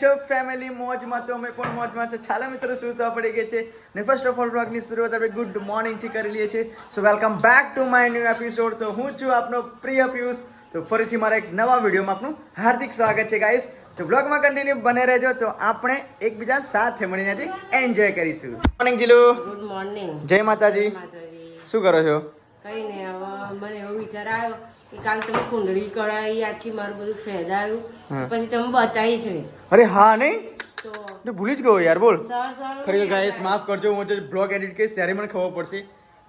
છો ફેમિલી મોજમાં? તો અમે પણ મોજમાં છે. ચાલો મિત્રો, શું સા પડી ગઈ છે ને ફર્સ્ટ ઓફ ઓલ બ્લોગની શરૂઆત આપણે ગુડ મોર્નિંગ થી કરી લઈએ છીએ. સો welcome back to my new episode. તો હું છું આપનો પ્રિય પિયુષ. તો ફરીથી મારા એક નવા વિડીયોમાં આપનું હાર્દિક સ્વાગત છે ગાઈસ. તો બ્લોગમાં કન્ટિન્યુ બને રહેજો, તો આપણે એકબીજા સાથે મળીને એન્જોય કરીશું. મોર્નિંગ જીલુ. Good morning. જય માતાજી. શું કરો છો? કઈ નહીં, હવે મને એવો વિચાર આવ્યો કે કાલ તમે કુંડળી કઢાઈ આખી મારું બધું ફેદાયું પછી તમે બતાવી છે. અરે હા, નહીં તો ભૂલી જ ગયો યાર. બોલ. સારું ખરેખર ગાઈસ માફ કરજો, હું જે બ્લોગ એડિટ કરીશ ત્યારે મને ખબર પડશે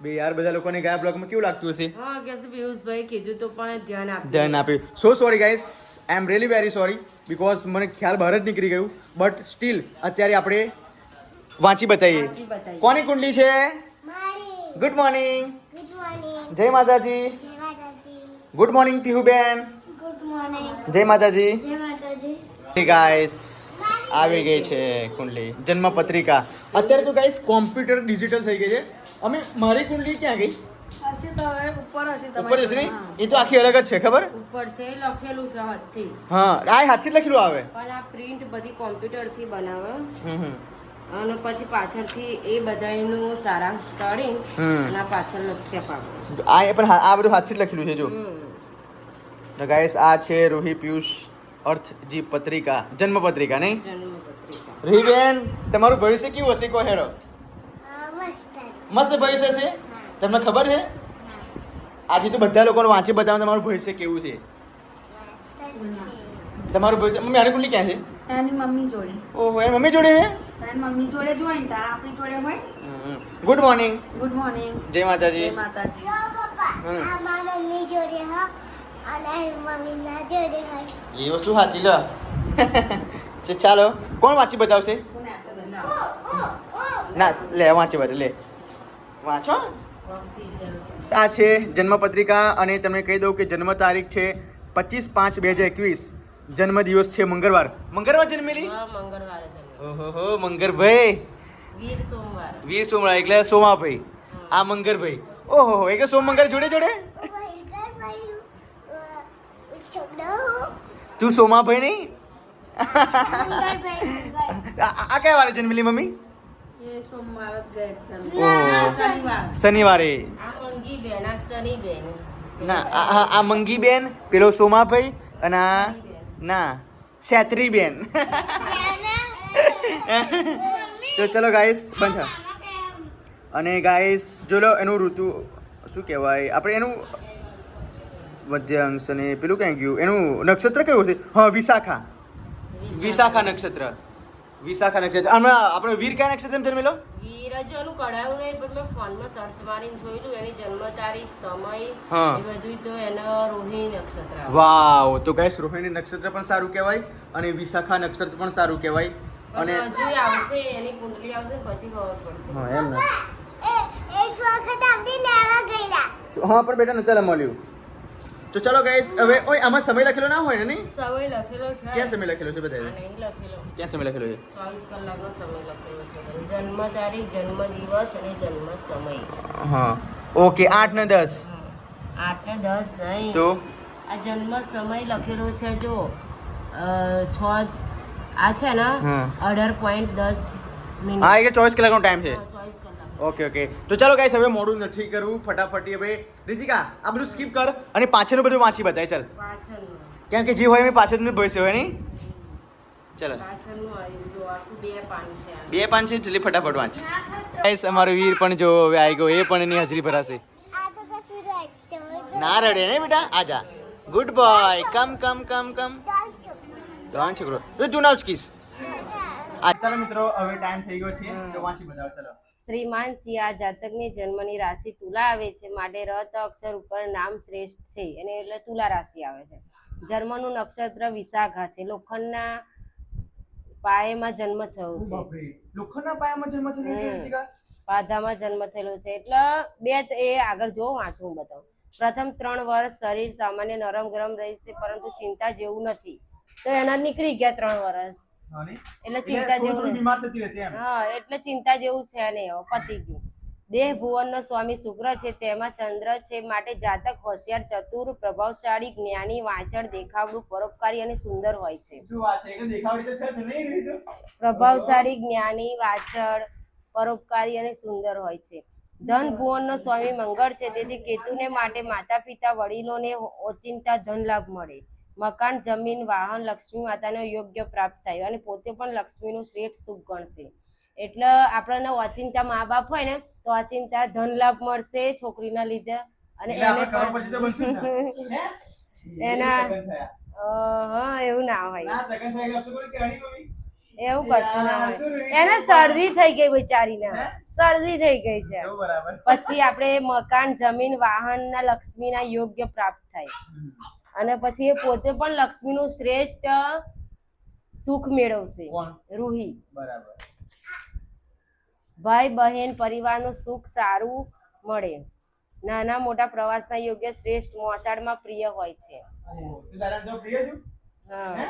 બે યાર બધા લોકોને ગયા બ્લોગમાં કેવું લાગતું હશે. હા, કે પિયુષભાઈ કીધું તો પણ ધ્યાન આપ્યું. સો sorry guys, I am really very sorry because મને ખ્યાલ બહાર જ નીકળી ગયું. બટ સ્ટીલ અત્યારે આપણે વાંચી બતાવીએ. કોની કુંડલી છે? Good morning. જય માતાજી. ગુડ મોર્નિંગ પીહુબેન. જય માતાજી. ગાઈસ આવી ગઈ છે કુંડલી, જન્મ પત્રિકા. અત્યારે તો ગાઈસ કોમ્પ્યુટર ડિજિટલ થઈ ગઈ છે. અમે મારી કુંડલી ક્યાં ગઈ? ઉપર હશે ને? એ તો આખી અલગ જ છે, ખબર? ઉપર છે લખેલું છે હાથથી. હા, આ હાથથી લખેલું આવે પણ આ પ્રિન્ટ બધી કોમ્પ્યુટર થી બનાવે અને પછી પાછળથી એ બધાનું સારાંશ કાઢી અને પાછળ લખ્યા પાડો. આ પણ આ બધું હાથથી જ લખેલું છે જો. તો ગાઈસ આ છે રોહી પિયુષ અર્થજી પત્રિકા, જન્મ પત્રિકા. નહીં જન્મ પત્રિકા. રોહીબેન, તમારું ભવિષ્ય કેવું હશે? કહો હેડો. મસ્ત ભવિષ્ય છે. તમને ખબર છે? આજે તો બધા લોકોને વાંચી બતાવો તમારું ભવિષ્ય કેવું છે. તમારું ભવિષ્ય મમ્મી આની કુંડલી ક્યાં છે? એની મમ્મી જોડે. ઓહો, એની મમ્મી જોડે છે? તારી મમ્મી જોડે જોઈ ને તાર આપણી જોડે હોય. Good morning. Good morning. જય માતાજી. જય માતાજી. એ વસ્તુ સાચી લો. ચાલો, કોણ વાંચી બતાવશે? ના, લે વાંચી બતાવ. લે વાંચો. આ છે જન્મ પત્રિકા અને તમને કહી દઉં કે જન્મ તારીખ છે 25/5/2021. જન્મ દિવસ છે મંગળવાર. મંગળવાર જન્મેલી? હા, મંગળવારે જન્મ. ઓહો, મંગળભાઈ. વીર સોમવાર એટલે સોમાભાઈ. આ મંગળભાઈ. ઓહો, એટલે સોમ મંગળ જોડે જોડે. તું સોમાભાઈ નહીં? આ કયા વારે જન્મેલી મમ્મી? એ સોમવાર જ ઓહો. શનિવાર. શનિવારે. આ મંગી બેન, આ સની બેન. ના, આ મંગી બેન, પેલો સોમાભાઈ અને આ ના છેત્રી બેન. તો ચલો ગાઈસ બંધ થા. અને ગાઈસ જો લો એનું ઋતુ શું કહેવાય આપણે, એનું મધ્યાંશ અને પેલું ક્યાં ગયું, એનું નક્ષત્ર કયું છે? હા, વિશાખા. વિશાખા નક્ષત્ર. વિશાખા નક્ષત્ર. હમણાં આપણે વીર કયા નક્ષત્ર જન્મેલો? વીરજોનું કઢાયું નહીં, પણ મેં ફોનમાં સર્ચ મારીને જોયેલું એની જન્મ તારીખ, સમય હા. એ બધું તો એનો રોહિણી નક્ષત્ર આવે. વાવ. તો ગાઈસ રોહિણી નક્ષત્ર પણ સારું કહેવાય અને વિશાખા નક્ષત્ર પણ સારું કહેવાય. અને પણ હજુ આવશે એની કુંડલી આવશે ને પછી ખબર પડશે. હા એમ ને. હા પણ બેટા નતા મળ્યું. તો ચલો ગાઈસ હવે ઓય આમાં સમય લખેલો ના હોય ને? નહીં, સમય લખેલો છે. ક્યાં સમય લખેલો છે આ બતાવી? નહીં લખેલો. ક્યાં સમય લખેલો છે? 24 કલાકનો સમય લખેલો છે. જન્મ તારીખ, જન્મ દિવસ અને જન્મ સમય. હા ઓકે. 8 ને 10 8 ને 10 નહીં. તો આ જન્મ સમય લખેલો છે જો 6 આ છે ને હા. 18.10 મિનિટ. હા એટલે 24 કલાકનો ટાઈમ છે. 24 કલાક. Okay okay. તો ચાલો ગાઈસ હવે મોડું નથી કરવું, ફટાફટી હવે રીતિકા આ બધું સ્કીપ કર અને પાછળનું બધું વાંચી બતાય. ચાલ, પાછળનું કેમ કે જે હોય એમ પાછળનું ભવિષ્ય હોય નહીં. ચાલો, પાછળનું આવ્યું જો આખું 2 પાન છે આ. 2 5 છે. જલ્દી ફટાફટ વાંચ. ગાઈસ અમારો વીર પણ જો હવે આવી ગયો, એ પણ એની હાજરી ભરાશે. ના રડે ને બેટા, આજા. Good boy. Come come come come. ડોન છોકરો. તો તું ના ઉચકીશ. આ ચાલો મિત્રો હવે ટાઈમ થઈ ગયો છે તો વાંચી બતાવો. ચાલો. શ્રીમાનજી આ જાતકની જન્મની રાશિ તુલા આવે છે, માટે રત અક્ષર ઉપર નામ શ્રેષ્ઠ છે અને એટલે તુલા રાશિ આવે છે. જન્મનું નક્ષત્ર વિશાખા છે. લોખંડના પાયેમાં જન્મ થયો છે. લોખંડના પાયામાં જન્મ થયો છે રીતિકા? પાધામાં જન્મ થયેલો છે. એટલે એ આગળ જો વાંચું બતાવું. પ્રથમ 3 વર્ષ શરીર સામાન્ય નરમ ગરમ રહેશે, પરંતુ ચિંતા જેવું નથી. તો એના નીકળી ગયા 3 વર્ષ. એટલે ચિંતા જેવું બીમાર થતી રહેશે એમ. હા, એટલે ચિંતા જેવું છે નહીં, હવે પતી ગયું. દેહ ભુવનનો સ્વામી શુક્ર છે, તેમાં ચંદ્ર છે, માટે જાતક હોશિયાર, ચતુર, પ્રભાવશાળી, જ્ઞાની, વાંચડ, દેખાવડું, પરોપકારી અને સુંદર હોય છે. શું વાત છે? એટલે દેખાવડી તો છે જ નહીં રીતુ. પ્રભાવશાળી, જ્ઞાની, વાંચડ, પરોપકારી અને સુંદર હોય છે. ધન ભુવનનો સ્વામી મંગળ છે, તેથી કેતુને માટે માતા પિતા વડીલોને ઓચિંતા ધન લાભ મળે. મકાન, જમીન, વાહન, લક્ષ્મી માતાનો યોગ્ય પ્રાપ્ત થાય અને પોતે પણ લક્ષ્મીનું શ્રેષ્ઠ સુખ ગણશે. એટલે આપણને ઓચિંતા મા બાપ હોય ને તો ઓચિંતા ધન લાભ મળશે છોકરીના લીધે અને એટલે આપણે કરોડપતિ તો બનશું ને. હે? એના સગન થયા. હા એવું ના હોય, ના સગન થયા એટલે શું બોલી કહેવાની મમ્મી? એવું કશું ના શું હોય. રહી? એને શરદી થઈ ગઈ બિચારીને, હે? શરદી થઈ ગઈ છે. એવું બરાબર. પછી આપણે મકાન, જમીન, વાહનના લક્ષ્મીના યોગ્ય પ્રાપ્ત થાય અને પછી એ પોતે પણ લક્ષ્મીનું શ્રેષ્ઠ સુખ મેળવશે. કોણ? રૂહી. બરાબર. ભાઈ બહેન પરિવારનું સુખ સારું મળે. નાના મોટા પ્રવાસના યોગ્ય, શ્રેષ્ઠ, મોસાળમાં પ્રિય હોય છે. તું તારા તો પ્રિય છું? હા. હે?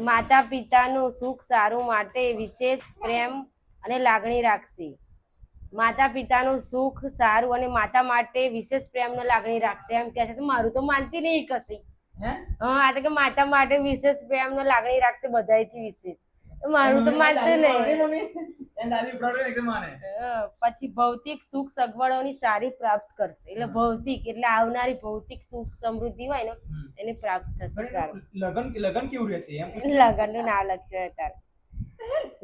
માતા પિતાનું સુખ સારું માટે વિશેષ પ્રેમ અને લાગણી રાખશે. માતા પિતાનું સુખ સારું અને માતા માટે વિશેષ પ્રેમ અને લાગણી રાખશે એમ કહે છે. તો મારું તો માનતી નહીં કશી. હે? હા આ તો કે માતા માટે વિશેષ પ્રેમ અને લાગણી રાખશે બધાયથી વિશેષ. તો મારું તો માનતું નહીં. મમ્મી એન દાદી ઉપરાડે એકદમ માને. પછી ભૌતિક સુખ સગવડોની સારી પ્રાપ્ત કરશે. એટલે ભૌતિક એટલે આવનારી ભૌતિક સુખ સમૃદ્ધિ હોય ને એને પ્રાપ્ત થશે સારું. લગન કેવું રહેશે એમ? લગનનું ના લખ્યું તારે.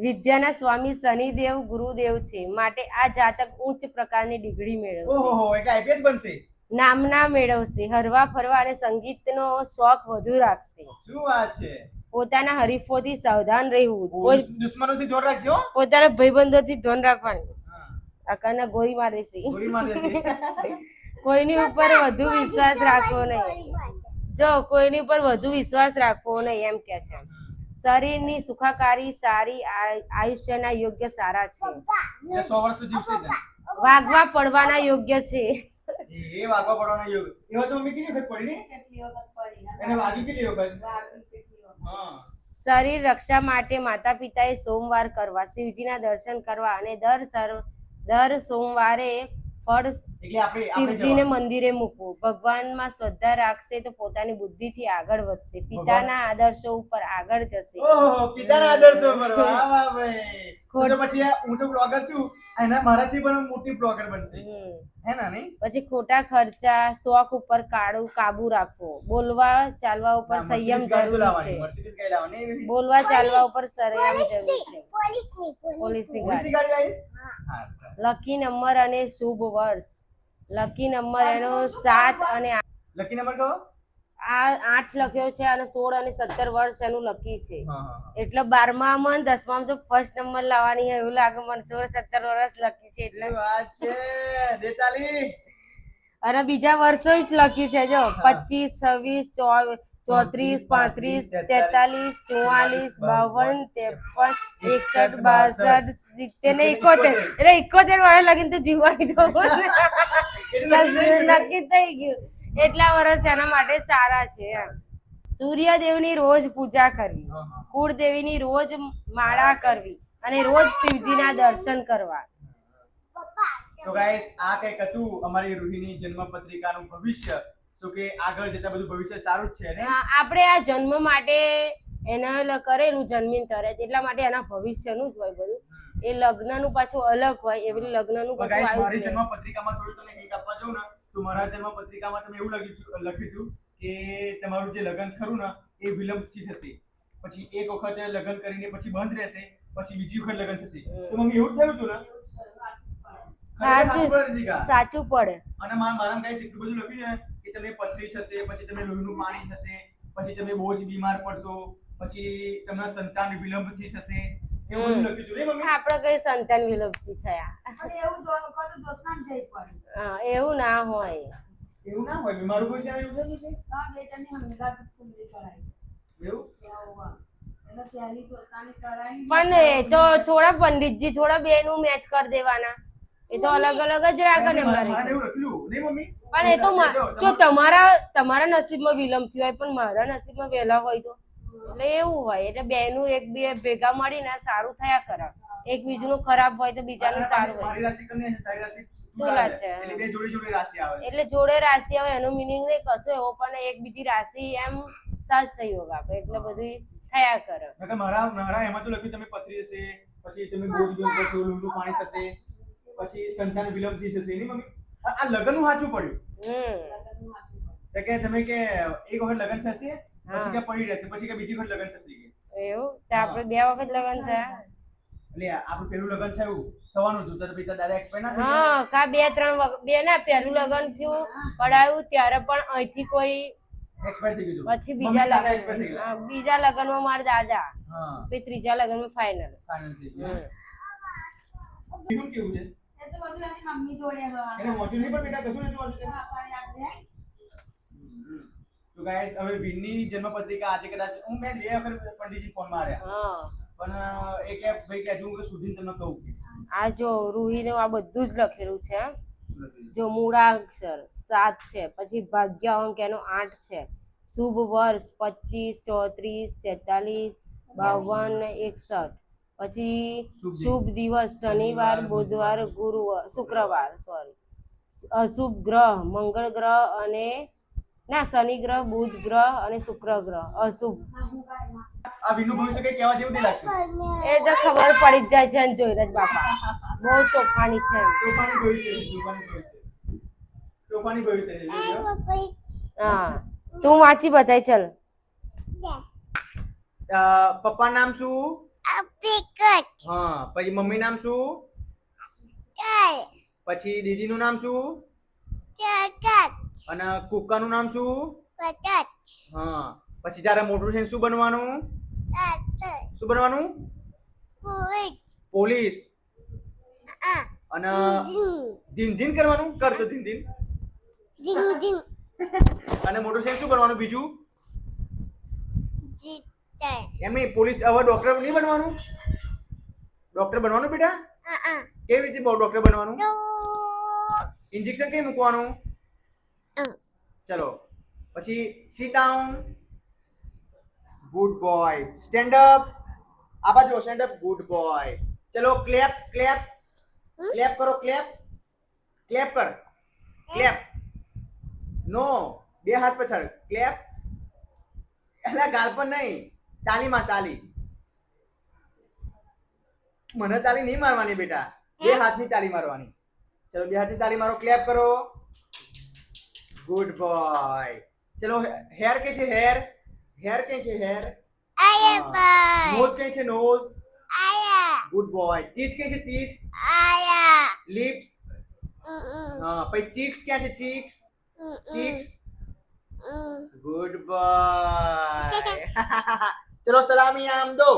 વિદ્યાના સ્વામી શનિદેવ ગુરુદેવ છે, માટે આ જાતક ઉચ્ચ પ્રકારની ડિગ્રી મેળવશે. ઓહો એટલે આઈપીએસ બનશે. નામના મેળવશે. હરવા ફરવા અને સંગીતનો શોખ વધુ રાખશે. શું વાત છે? પોતાના હરીફોથી સાવધાન રહેવું. કોઈ દુશ્મનોથી જોર રાખજો. પોતાના ભાઈબંધોથી ધ્યાન રાખવાનું. હા. અકાના ગોળી માર દેશે. ગોળી માર દેશે. કોઈની ઉપર વધુ વિશ્વાસ રાખવો નહીં. જો કોઈની ઉપર વધુ વિશ્વાસ રાખવો નહીં એમ કે છે. શરીરની સુખાકારી સારી, આયુષ્યના યોગ્ય સારા છે. એટલે 100 વર્ષ જીવશે ને. વાગવા પડવાના યોગ્ય છે. એ વાગવા પડવાનો યોગ. એવા તો મમ્મી કેટલી વખત પડી ને? કેટલી વખત પડી ને? એને વાગી કેટલી વખત? વાગી કેટલી વખત? હા. શરીર રક્ષા માટે માતા પિતાએ સોમવાર કરવા, શિવજીના દર્શન કરવા અને દર સોમવારે ફળ એટલે આપણે શિવજીને મંદિરે મૂકવું. ભગવાનમાં શ્રદ્ધા રાખશે તો પોતાની બુદ્ધિથી આગળ વધશે. પિતાના આદર્શો ઉપર આગળ જશે. ઓહો પિતાના આદર્શો પર. વાહ વાહ ભાઈ. તો પછી હું તો બ્લોગર છું, એના મારાથી પણ મોટી બ્લોગર બનશે. હે ના નહીં? પછી ખોટા ખર્ચા, શોખ ઉપર કાબુ રાખવો. બોલવા ચાલવા ઉપર સંયમ જરૂરી છે. મર્સિડીઝ ગાડી લાવવાની. બોલવા ચાલવા ઉપર સંયમ જરૂરી છે. પોલીસની પોલીસની ગાડી. ગાડી લાવીશ? હા સારું. લકી નંબર અને શુભ વર્ષ. લકી નંબર એનો 7 અને લકી નંબર કહો. 8 લખ્યો છે અને 16 અને 17 વર્ષ એનું લકી છે. હા હા. એટલે 12માં અને 10માં તો ફર્સ્ટ નંબર લાવવાની છે એવું લાગે મને. 16-17 વર્ષ લકી છે એટલે. શું વાત છે? દેતાલી. અને બીજા વર્ષો જ લકી છે જો 25, 26, 34, 35, 43, 44, 52, 53, 61, 62, 70, 71. એટલે 71 વર્ષ લગીને તો જીવવાની તો નક્કી થઈ ગયું. એટલા વર્ષ એના માટે સારા છે એમ. સૂર્યદેવની રોજ પૂજા કરવી, કુળદેવીની રોજ માળા કરવી અને રોજ શિવજીના દર્શન કરવા. તો ગાઈસ આ કંઈક હતું અમારી રૂહીની જન્મ પત્રિકાનું ભવિષ્ય. શું કે આગળ જતા બધું ભવિષ્ય સારું જ છે ને? આપણે આ જન્મ માટે એને કરેલું જન્મીન તરત એટલા માટે એના ભવિષ્યનું જ હોય બધું. એ લગ્નનું પાછું અલગ હોય એવી લગ્નનું કશું ગાઈસ આવ્યું મારી જ જન્મ પત્રિકામાં થોડું તમને હિંટ આપવા જાઉં ને તો મારા જન્મ પત્રિકામાં તમે એવું લખ્યું હતું કે તમારું જે લગ્ન ખરું ને એ વિલંબથી થશે. પછી એક વખત લગ્ન કરીને પછી બંધ રહેશે, પછી બીજી વખત લગ્ન થશે. તો મમ્મી એવું જ થયું હતું ને? સાચું પડે. અને મારા ગાઈસ એટલું બધું લખ્યું છે કે તમને પથરી થશે, પછી તમને લોહીનું પાણી થશે, પછી તમે બહુ જ બીમાર પડશો, પછી તમારા સંતાન વિલંબથી થશે. એવું બધું લખ્યું છે ને મમ્મી? આપણે કઈ સંતાન વિલોપથી થયા. અને એવું ખોટું દોસ્તાન જઈ પડે. એવું ના હોય. એવું ના હોય. મારું કોઈ છે એવું થતું છે? હા બેટાની હંગાત કુંડી કરાવી. એવું? એટલે પહેલી દોસ્તાની કરાવી. પણ એ તો થોડા પંડિતજી થોડા બેનું મેચ કરી દેવાના. એ તો અલગ અલગ જ રાખે ને મારે એવું લખ્યું નહીં મમ્મી? પણ એ તો જો તમારા નસીબમાં વિલંબ થયો હોય પણ મારા નસીબમાં વહેલા હોય તો એટલે એવું હોય. એટલે બેનું એક બે ભેગા મળીને સારું થયા કરે. એક બીજું ખરાબ હોય તો બીજાનું સારું હોય. મારી રાશિ કન્યા છે, તારી રાશિ તુલા છે. એટલે બે જોડી જોડી રાશિ આવે. એટલે જોડે રાશિ આવે એનો મિનિંગ નહીં કશો એવો, પણ એક બીજી રાશિ એમ સાથ સહયોગ આપે એટલે બધી થયા કરે. નકર મારા એમાં તો લખ્યું તમે પથરી હશે, પછી તમે ગોળ ગોળ કરશો, લૂલું પાણી થશે, પછી સંતાન વિલંબ થઈ જશે. એની મમ્મી આ લગ્નનું સાચું પડ્યું તો કે તમે કે એક વખત લગ્ન થશે પછી કે પડી રહેશે, પછી કે બીજી વખત લગ્ન થશે કે એવું તો આપણે 2 વખત લગ્ન થયા. એટલે આપણું પહેલું લગ્ન થયું થવાનું હતું તો પિતા દાદા એક્સપાયર ના થઈ હા કા 2-3 વખત બે ના પહેલું લગ્ન થયું પડાયું ત્યારે પણ અહીંથી કોઈ એક્સપાયર થઈ ગયું પછી બીજા લગ્ન, હા બીજા લગ્નમાં મારા દાદા, હા પછી ત્રીજા લગ્નમાં ફાઇનલ. ફાઇનલ થઈ ગયું. બીજું કેવું છે એ તો બધું એની મમ્મી જોડે હોય. એને વાંચ્યું નહીં પણ બેટા કશું નથી વાંચ્યું. હા, પણ યાદ રહે. તો ગાઈસ હવે વિનની જન્મપત્રિકા આજે કદાચ હું મેં 2 વખત પંડિતજી ફોન માર્યા હા પણ એ કે ભાઈ કે હજુ સુધી તમને કહું કે આ જો રૂહીનું આ બધું જ લખેલું છે. જો મૂળાક્ષર 7 છે, પછી ભાગ્યાંક એનો 8 છે, શુભ વર્ષ 25, 34, 43, 52, 61, પછી શુભ દિવસ શનિવાર, બુધવાર, ગુરુવાર, શુક્રવાર, સોરી, અશુભ ગ્રહ મંગળ ગ્રહ અને ના શનિ ગ્રહ, બુધ ગ્રહ અને શુક્ર ગ્રહ અશુભ. આ વિનુ ભવિષ્ય કઈ કહેવા જેવું નહીં લાગતું. એ તો ખબર પડી જ જાય છે ને જોઈને જ બાપા બહુ તોફાની છે. તોફાની ભવિષ્ય તોફાની ભવિષ્ય. હા તું વાંચી બતાય ચલ. પપ્પા નામ શું? હા પછી મમ્મી નામ શું? પછી દીદી નું નામ શું? અને કુકાનું નામ શું? હા પછી જ્યારે મોટું થઈને શું બનવાનું? શું બનવાનું? પોલીસ. અને ધીન ધીન કરવાનું કરતો ધીન ધીન. અને મોટું થઈને શું બનવાનું બીજું? એમ નહીં પોલીસ હવે ડોક્ટર નહીં બનવાનું? ડોક્ટર બનવાનું બેટા? કેવી રીતે ડોક્ટર બનવાનું? ઇન્જેક્શન કઈ મૂકવાનું? ચલો પછી sit down. Good boy. Stand up. આ બાજુ સ્ટેન્ડ અપ. Good boy. ચલો ક્લેપ ક્લેપ ક્લેપ કરો ક્લેપ ક્લેપ કર ક્લેપ. નો 2 હાથ પછાડ ક્લેપ. એલા ગાલ પર નહીં તાલીમાં તાલી. મને તાલી નહીં મારવાની બેટા, 2 હાથની તાલી મારવાની. ચલો 2 હાથની તાલી મારો ક્લેપ કરો. Good boy. ચલો હેર કે છે હેર? હેર કે છે હેર? નોઝ કે છે નોઝ? Good boy. ટીથ કે છે ટીથ? લિપ્સ? હા પછી ચીક્સ ક્યાં છે ચીક્સ? ચીક્સ. Good boy. ચલો સલામી આમ દો.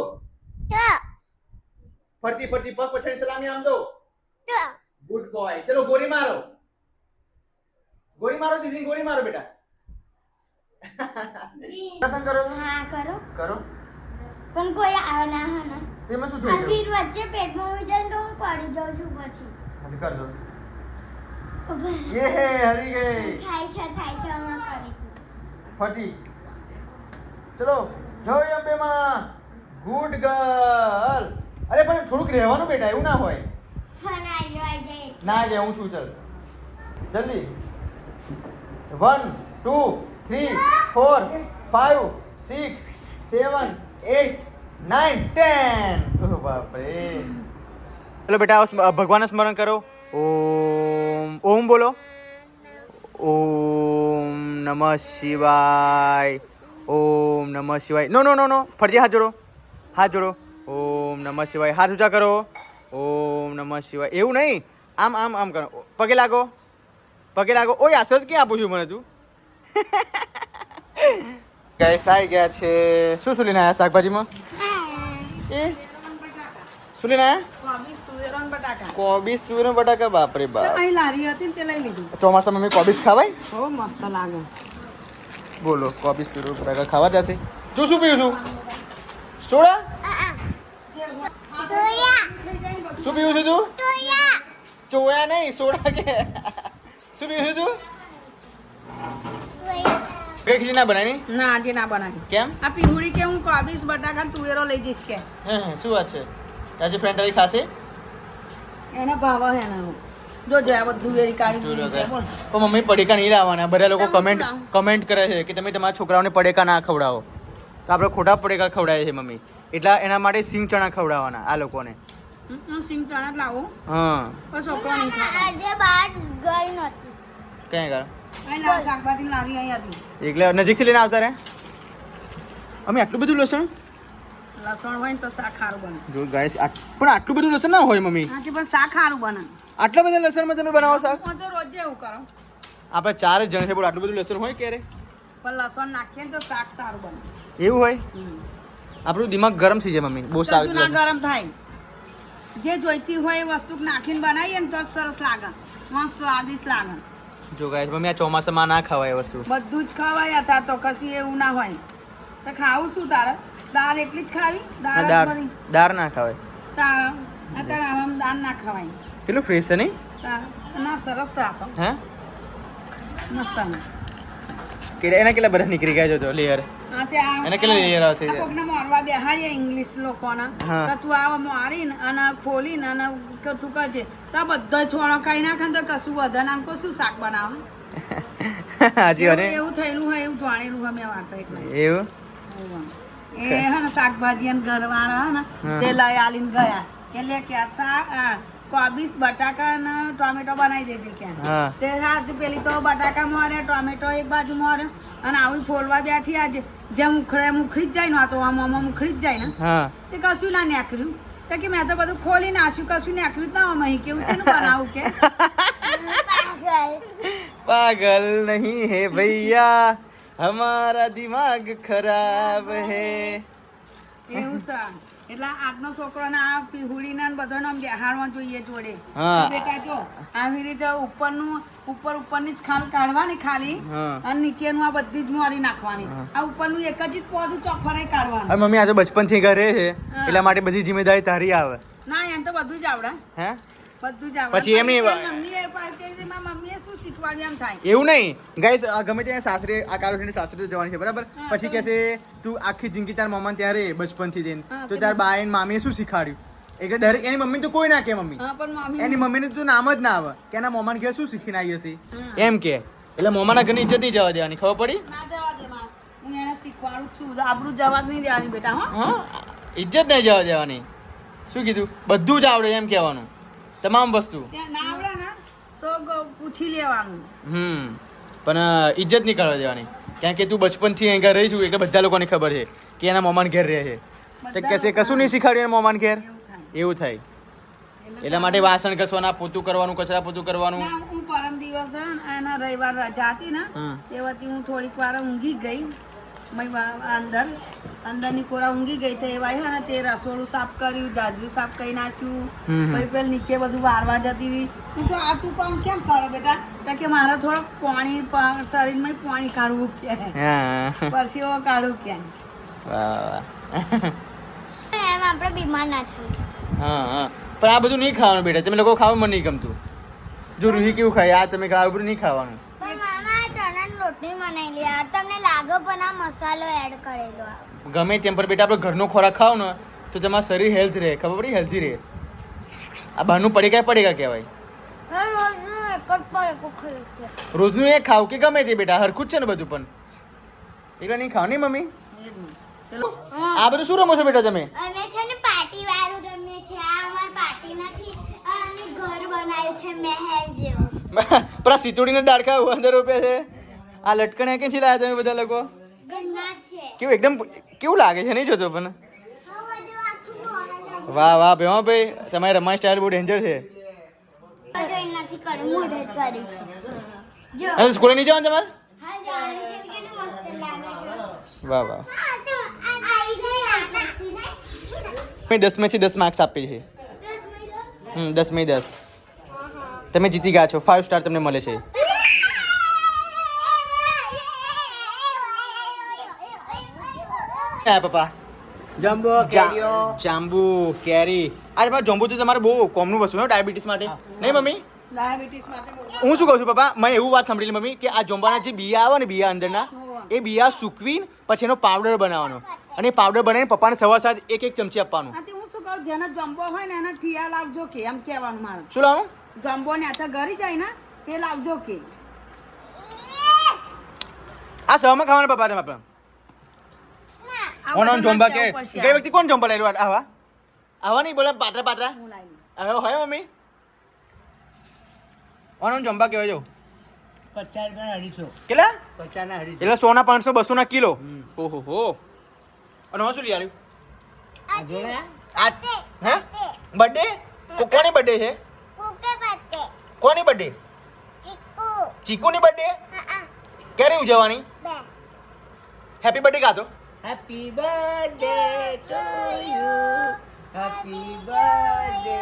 ફરતી ફરતી પગ પછાડી સલામી આમ દો. Good boy. ચલો ગોરી મારો. ગોરી મારો દીદી ગોરી મારો બેટા. પસંદ કરો હા કરો કરો. પણ કોઈ આવે ના હા ના તેમાં શું આ થઈ ફીર ગયું? વચ્ચે પેટમાં હોય જાય તો હું પડી જાઉં છું પછી હજી કરજો. ઉભા રહો. ये है हरी गई. થાય છે હમણાં કરી તું ફરતી. ચલો જય અંબે માં. Good girl. અરે પણ થોડુંક રહેવાનું બેટા, એવું ના હોય. ફોન આવી જાય ના જાય હું છું. ચલ જલ્દી. 1 2 3 4 5 6 7 8 9 10. ઓહ બાપ રે. ચલો બેટા ભગવાનનું સ્મરણ કરો. ઓમ ઓમ બોલો. ઓમ નમઃ શિવાય. ઓમ નમઃ શિવાય. નો નો નો નો ફરતી હાથ જોડો. હાથ જોડો. ઓમ નમઃ શિવાય. હાથ ઊંચા કરો. ઓમ નમઃ શિવાય. એવું નહીં, આમ આમ આમ કરો. પગે લાગો. પગે લાગો. ઓય આસર ક્યાં આપું છું મને તું? ગેસ આવી ગયા છે. શું લઈને આવ્યા શાકભાજીમાં? એ શું લઈને આવ્યા? કોબીસ તુવેર બટાકા. બાપરે બાપ. અહીં લારી હતી ને તે લઈ લીધું. ચોમાસામાં મેં કોબીસ ખાવાય? બહુ મસ્ત લાગે. બોલો કોબીસ તુવેર બટાકા ખાવા જશે. તું શું પીવું છું? સોડા? શું પીવું છું તું? ચોયા નહીં સોડા કે શું પીવું છું તું? કઈ ખીચડી ના બનાવી? ના આજે ના બનાવી. કેમ? આ પીહુડી કે હું કોબીસ બટાકા તુવેરો લઈ જઈશ કે. શું વાત છે? તાજી ફ્રેન્ડ તારી ખાશે એના ભાવ હે ને જો જો આ બધું વેરી કાઢી જોજો દીધું છે, બોલ. પણ મમ્મી પડીકા નહીં લાવવાના બધા લોકો તમે શું કમેન્ટ કરે છે કે તમે તમારા છોકરાઓને પડીકા ના ખવડાવો તો આપણે ખોટા પડીકા ખવડાવીએ છીએ મમ્મી એટલા એના માટે સિંગ ચણા ખવડાવવાના આ લોકોને હું સિંગ ચણા જ લાવું હા પણ છોકરો નહીં ખાતો. આજે બહાર ગઈ નહોતી. ક્યાં કર અહીં લાવ, શાકભાજી લાવી અહીંયાથી. એટલે નજીકથી લઈને આવતા રહે અમે આટલું બધું લસણ લસણ હોય ને તો શાક સારું બને. જો ગાઈસ પણ આટલું બધું લસણ ના હોય મમ્મી હા, પણ શાક સારું બને. આટલા બધા લસણમાં તમે બનાવો શાક હું તો રોજ એવું કરું આપણે 4 જ જણ છે બોલ આટલું બધું લસણ હોય ક્યારે પણ લસણ નાખીએ ને તો શાક સારું બને. એવું હોય આપણું દિમાગ ગરમ થઈ જાય મમ્મી બહુ સારું કશું ના ગરમ થાય. જે જોઈતી હોય એ વસ્તુ નાખીને બનાવીએ ને તો જ સરસ લાગે, મસ્ત સ્વાદિષ્ટ લાગે. જો ગાઈસ મમ્મી આ ચોમાસામાં ના ખવાય એ વસ્તુ બધું જ ખવાય અત્યારે તો કશું એવું ના હોય તો ખાવું શું તારે? દાળ એટલી જ ખાવી? દાળ જ બધી દાળ ના ખવાય તારે અત્યારે આમાં દાળ ના ખવાય. કેટલું ફ્રેશ છે નહીં ના સરસ છે આ તો, હે મસ્ત આવે. કે એના કેટલા બધા નીકળી ગયા જો તો લેયર આ તે આ એના કેટલા લેયર આવશે આ કોકને મારવા બેહાડીએ ઇંગ્લિશ લોકોના હા. તો તું આવા મારીને અને ફોલીને અને તું કરજે તો આ બધા છોડો કઈ નાખે ને તો કશું વધે ના શું શાક બનાવે હાજી અરે એવું થયેલું હોય એવું જાણેલું હોય મેં વાર્તા એટલે એવું એ હે ને શાકભાજી અને ઘરવાળા હે ને હા. તે લઈ આલીને ગયા એટલે કે આ શાક કોબીસ બટાકા અને ટોમેટો બનાવી દેજે કે હા તે હાથ પેલી તો બટાકા મોરે ટોમેટો એક બાજુ મોરે અને આવું ફોલવા બેઠી આજે જેમ મુખડી જ જાય ને આ તો આમ મુખડી જ જાય ને હા તે કશું ના નીકળ્યું તો કે મેં તો બધું ખોલી નાખ્યું કશું નીકળ્યું જ ના હોય મહી કેવું છે બનાવું કે પાગલ. पागल नहीं है भैया हमारा दिमाग खराब है એવું છે એટલે આજનો છોકરો ને આ પીહુડી ને બધો બેહાડવા જોઈએ જોડે હા. બેટા જો આવી રીતે ઉપરની જ ખાલ કાઢવાની ખાલી હા. અને નીચેનું આ બધી જ મોરી નાખવાની આ ઉપરનું એક જ પોદું ચોફરાઈ કાઢવાનું. હવે મમ્મી આ તો બચપનથી ઘરે છે હા. એટલા માટે બધી જિમ્મેદારી તારી આવે ના એમ તો બધું જ આવડે, હે બધું જ આવડે. પછી એમ નહીં- મમ્મીએ કે છે, મારા મમ્મીએ શું શીખવાડ્યું એમ થાય. એવું નહીં ગાઈસ ગમે ત્યાં સાસરે આ કારોઠીને સાસરે જવાની છે બરાબર હા, પછી કહેશે તું આખી જિંદગી તાર મમ્મા ત્યાં રહે બચપનથી જઈને હા, તો તાર બાઈ ને મામીએ શું શીખવાડ્યું એટલે ડાયરેક્ટ એની મમ્મી તો કોઈ ના કે મમ્મી હા પણ મમ્મી એની મમ્મીને તો નામ જ ના આવે કે એના મોમાને ઘેર શું શીખીને આવી હશે હા. એમ કે એટલે મોમાના ઘરની ઇજ્જત નહીં જવા દેવાની ખબર પડી ના જવા દે માં, હું એને શીખવાડું જ છું આબરૂ જવા જ નહીં દેવાની બેટા હો. હા ઇજ્જત નહીં જવા દેવાની શું કીધું બધું જ આવડે એમ કહેવાનું તમામ વસ્તુ ત્યાં ના આવડે ને તો પૂછી લેવાનું. પણ ઇજ્જત નહીં કરવા દેવાની કારણ કે તું બચપનથી અહીં ઘર રહી છું એટલે બધા લોકોને ખબર છે કે એના મોમાન ઘેર રહે છે તો કહેશે કશું નહીં શીખવાડ્યું એના મોમાન ઘેર એવું થાય. એવું થાય એટલા માટે વાસણ ઘસવાના પોતું કરવાનું કચરા પોતું કરવાનું ના, હું પરમ દિવસ હે ને એના રવિવાર રજા હતી ને હા. તે વખતે હું થોડીક વાર ઊંઘી ગઈ અંદરની કોરા ઊંઘી ગઈ તો એવા હે ને તે રસોડું સાફ કર્યું, જાજરું સાફ કરી નાખ્યું, પછી પેલી નીચે બધું વારવા જતી હતી. હું તો આ તું પણ કેમ કરો બેટા? તો કે મારે થોડુંક શરીરમાં પાણી કાઢવું કે હા પરસેવો કાઢવું કે. વાહ વાહ એમ આપણે બીમાર ના થઈએ. હા હા પણ આ બધું નહીં ખાવાનું બેટા તમે લોકો ખાવા મને નહીં ગમતું જો રૂહી કેવું ખાય આ તમે ખાવા બધું નહીં ખાવાનું પણ મામા આ ચણાનો રોટલી બનાવેલી યાર તમને લાગે પણ આ મસાલો એડ કરેલો આ. ગમે તેમ પણ બેટા આપણે ઘરનો ખોરાક ખાવ ને તો તમારું શરીર હેલ્થ રહે ખબર પડી હેલ્ધી રહે આ બહારનું પડેકા કહેવાય હવે રોજનું એક જ પડે ખાયું છે. રોજનું એક ખાવ કે ગમે તે બેટા હરખું જ છે ને બધું પણ એટલે નહીં ખાવ નહીં મમ્મી આ બધું શું રમો છો બેટા તમે અમે છે ને પાર્ટી વાળું રમીએ છીએ. આ અમાર પાર્ટી નથી, આ અમે ઘર બનાવ્યું છે મહેલ જેવું. પણ આ સિતોડીને દાડકા અંદર રૂપિયા છે આ લટકણ ક્યાંથી લાવ્યા તમે બધા લોકો ઘરના જ છે. કેવું એકદમ કેવું લાગે છે નહીં જોતો પણ હવે બધું આખું મોઢે વાહ વાહ ભાઈ તમારી રમાઈ સ્ટાઇલ બહુ ડેન્જર છે નથી કર્યું, મોઢે જ કર્યું છે. જો અને સ્કૂલે નહીં જવાનું તમારે હા જાણે છે કે મસ્ત લાગે છે. વાહ વાહ હા તો આઈ ગઈ આ પછી ને મેં 10 માંથી 10 માર્ક્સ આપી છે 10 10 મિનિટ માંથી 10 તમે જીતી ગયા છો 5 સ્ટાર તમને મળે છે હા પપ્પા જમ્બો જાંબુ કેરી આ જાંબુ તો તમારે બહુ કોમનું વસ્તુ છે ડાયાબિટીસ માટે નહીં મમ્મી ડાયાબિટીસ માટે હું શું કહું છું પપ્પા મેં એવું વાત સાંભળેલી મમ્મી કે આ જાંબાના જે બિયા આવે ને બિયા અંદરના એ બિયા સૂકવીને પછી એનો પાવડર બનાવવાનો અને એ પાવડર બનાવીને પપ્પાને સવાર સાંજ એક ચમચી આપવાનું હા તે હું શું કહું જેને જમ્બો હોય ને એને ઠિયા લાવજો કે એમ કહેવાનું મારે શું લાવું જમ્બો ને આથા ઘરી જાય ને તે લાવજો કે આ સવામાં ખાવાના પપ્પા તમે આપણે ઓન જોંબા કે કઈ વ્યક્તિ કોણ જોંબા લઈ રહ્યો આવા આવા નહીં બોલે પાત્રા પાત્રા હું લાવી હવે હોય મમ્મી ઓન જોંબા કહેવાય જો 50 ના 250 કેટલા 50 ના 250 એટલે 100 ના 500 200 ના કિલો ઓહો હો અને હું શું લઈ આવ્યું જોડે આ હે બર્થડે કોની બર્થડે છે કુકે પત્તે કોની બર્થડે ચીકુ ચીકુની બર્થડે હા ક્યારે ઉજવવાની બે હેપી બર્થડે કાતો happy birthday to you happy birthday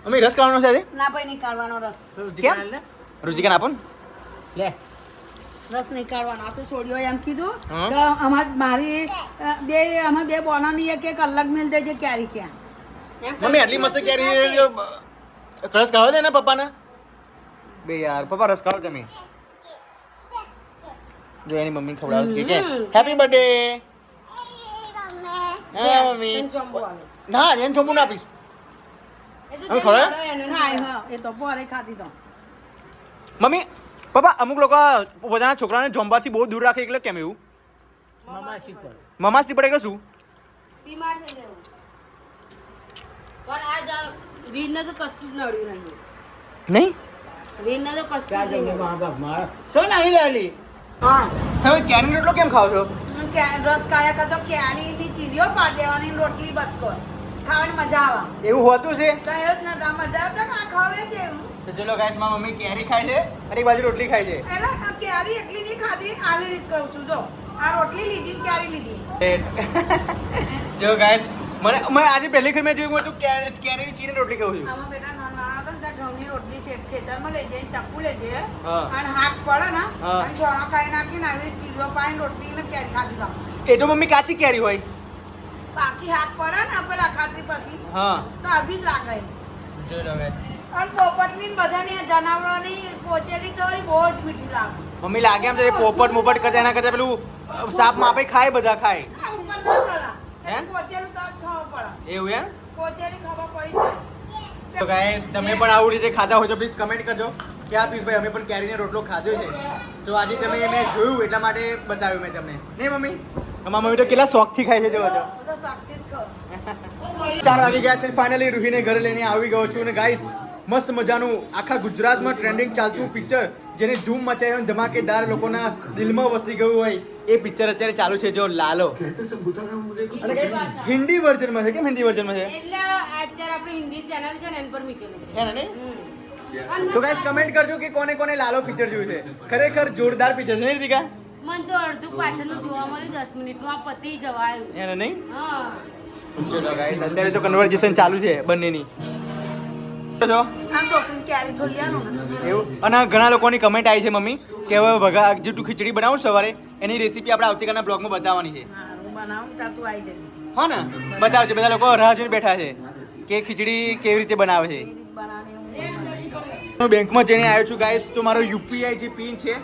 અમે રસ ખાવાનો છે આજે? ના ભાઈ નીકાળવાનો રસ કેમ? રુચિકા આપો ને લે રસ નીકાળવાનો આ તો છોડ્યો એમ કીધું હા. કે મારી અમે બે બોનાની એક એક અલગ મિલ દેજે ક્યારી ક્યાં એમ મમ્મી આટલી મસ્ત કેરી રસ ખાવા દે ને પપ્પાને બે યાર પપ્પા રસ ખાવ તમે જો એની મમ્મી ખવડાવશે કે હેપી બર્થડે હા મમ્મી જમ્બો આવે ના એને ચોંબુ ના આપીશ અમે ખવડાવે ખાય હા એ તો પોરે ખાધી તો મમ્મી પપ્પા અમુક લોકો પોતાના છોકરાને જોંબાથી બહુ દૂર રાખે એટલે કેમ એવું મામાસી પર મમાસી પડે એટલે શું બીમાર થઈ જવું પણ આજ વીરને તો કશું જ નડ્યું નહીં નહીં વીરને તો કશું જ ચાલ નહીં મા બાપ મારા તો નહીં લેલી હા તમે કેરીનો રોટલો કેમ ખાવ છો રસ કાઢ્યા કરતો કેરીની ચીરીઓ પાડી દેવાની રોટલી બચકો ખાવાની મજા આવે એવું હોતું છે તો એવું જ ના મજા આવે તો ના ખાવે કેવું તો ચલો ગાઈસ માં મમ્મી કેરી ખાય છે અને એક બાજુ રોટલી ખાય છે એલા આ કેરી એકલી નહીં ખાધી આવી રીત કહું છું જો આ રોટલી લીધી ને કેરી લીધી જો ગાઈસ મને આજે પહેલી વખત મેં જોયું હતું કેરીની ચીની રોટલી ખાઉં છું આમાં બેટા નાના હતા ને ત્યાં ઘઉંની રોટલી છે ખેતરમાં લઈ જઈને ચપ્પુ લઈ જઈએ હા. અને હાથ પડે ને હા. અને ચોળા ખાઈ નાખીને આવી ચીજો પાઈને રોટલી ને કેરી ખાધી તો એ તો મમ્મી કાચી કેરી હોય બાકી હાથ પડે ને પેલા ખાધી પછી હા તો આવી જ લાગે જોઈ લો guys. અને પોપટની ને બધાની જનાવરોની પોચેલી તો બહુ જ મીઠી લાગે મમ્મી લાગે એમ છે પોપટ મોપટ કરતા એના કરતા પેલું સાપ માપે ખાય બધા ખાય આ ઉપર ના ચડા હે? એટલે પોચેલું તો જ ખાવું પડે એવું એમ પોચેલી ખબર પડી જાય તો ગાઈસ તમે પણ આવું રીતે ખાતા હોય તો પ્લીઝ કમેન્ટ કરજો કે આ પીસભાઈ અમે પણ કેરીનો રોટલો ખાધો છે સો આજે તમે મેં જોયું એટલા માટે બતાવ્યું મેં તમને નહીં મમ્મી અમારા મમ્મી તો કેટલા શોખથી ખાય છે જો તો હું તો શક્તિ જ કહું 4 વાગી ગયા છે ફાઇનલી રૂહીને ઘરે લઈને આવી ગયો છું અને ગાઈસ મસ્ત મજાનું આખા ગુજરાતમાં ટ્રેન્ડિંગ ચાલતું પિક્ચર જેને ધૂમ મચાવી હોય ધમાકેદાર લોકોના દિલમાં વસી ગયું હોય એ પિક્ચર અત્યારે ચાલુ છે જો લાલો અને guys, હિન્દી વર્ઝનમાં છે કેમ હિન્દી વર્ઝનમાં છે એટલે અત્યારે આપણી હિન્દી ચેનલ છે ને એન પર મૂકેલું છે હે ને તો ગાઈસ કમેન્ટ કરજો કે કોને કોને લાલો પિક્ચર જોયું છે ખરેખર જોરદાર પિક્ચર છે નહીં રીતિકા મને તો અડધું પાછળનું જોવા મળ્યું 10 મિનિટનું આ પતી જવાયું હે ને નહીં હા ચલો ગાઈસ અત્યારે તો કન્વર્ઝેશન ચાલુ છે બંનેની જો આ છોકરીને કેરી થોડી આનું ને એવું અને ઘણા લોકોની કમેન્ટ આવી છે મમ્મી કે હવે વઘા જે તું ખીચડી બનાવું સવારે એની રેસીપી આપણે આવતીકાલના બ્લોગમાં બતાવવાની છે હા હું બનાવું ત્યાં તું આવી જજે હા ને બતાવજો બધા લોકો રાહ જોઈને બેઠા છે કે ખીચડી કેવી રીતે બનાવે છે હું બેંકમાં જઈને આવ્યો છું ગાઈસ તો મારો યુપીઆઈ જે પિન છે